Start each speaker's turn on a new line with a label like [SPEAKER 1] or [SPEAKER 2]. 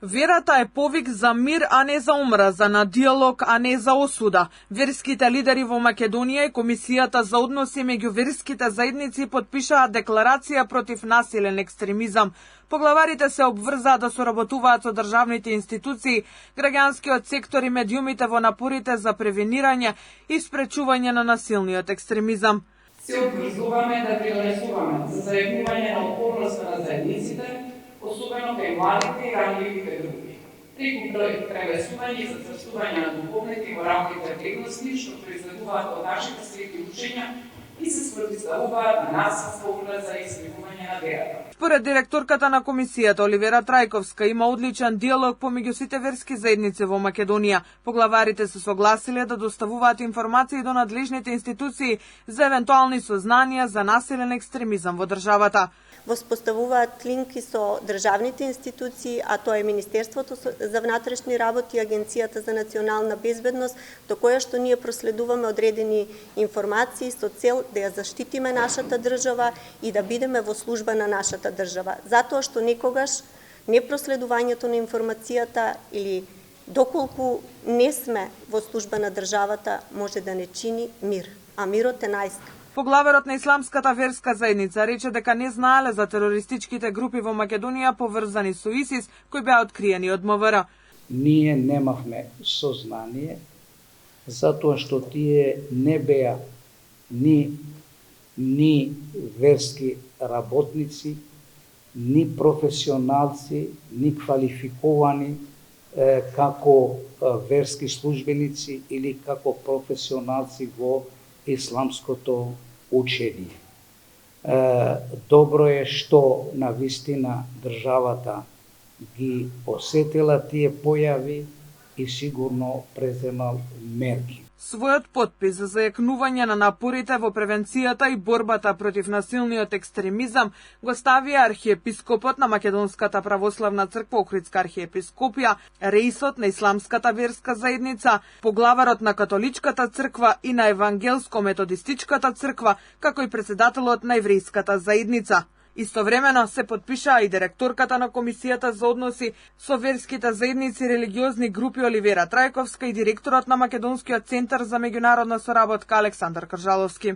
[SPEAKER 1] Верата е повик за мир, а не за омраза, на диалог, а не за осуда. Верските лидери во Македонија и Комисијата за односи меѓу верските заедници потпишаа декларација против насилен екстремизам. Поглаварите се обврзаа да соработуваат со државните институции, граѓанскиот сектор и медиумите во напорите за превенирање и спречување на насилниот екстремизам.
[SPEAKER 2] Се обврзуваме да прилесуваме за зајавување на отпорноста на заедниците, особено кај младите и ранливите групи. Преку прелесување и зацрстување на духовните и моралните вредности што произлегуваат од нашите свети учења и се спротивставуваат на насилство, омраза и сливување на верата.
[SPEAKER 1] Според директорката на комисијата Оливера Трајковска, има одличен диалог помеѓу сите верски заедници во Македонија. Поглаварите се согласиле да доставуваат информации до надлежните институции за евентуални сознанија за насилен екстремизам во државата.
[SPEAKER 3] Воспоставуваат линки со државните институции, а тоа е Министерството за внатрешни работи и Агенцијата за национална безбедност, до која што ние проследуваме одредени информации со цел да ја заштитиме нашата држава и да бидеме во служба на нашата држава. Затоа што некогаш непроследувањето на информацијата или доколку не сме во служба на државата може да не чини мир, а мирот е најскап.
[SPEAKER 1] Поглаварот на Исламската верска заедница рече дека не знаеле за терористичките групи во Македонија поврзани со ИСИС кои беа откриени од МВР.
[SPEAKER 4] Ние немавме сознание затоа што тие не беа ни верски работници, ни професионалци, ни квалификовани како верски службеници или како професионалци во исламското учење. Добро е што навистина државата ги осетила тие појави и сигурно преземал мерки.
[SPEAKER 1] Својот потпис за зајакнување на напорите во превенцијата и борбата против насилниот екстремизам го ставија архиепископот на Македонската православна црква Охридска архиепископија, реисот на Исламската верска заедница, поглаварот на Католичката црква и на Евангелско-методистичката црква, како и претседателот на Еврејската заедница. Истовремено се потпишаа и директорката на Комисијата за односи со верските заедници и религиозни групи Оливера Трајковска и директорот на Македонскиот центар за меѓународна соработка Александар Кржаловски.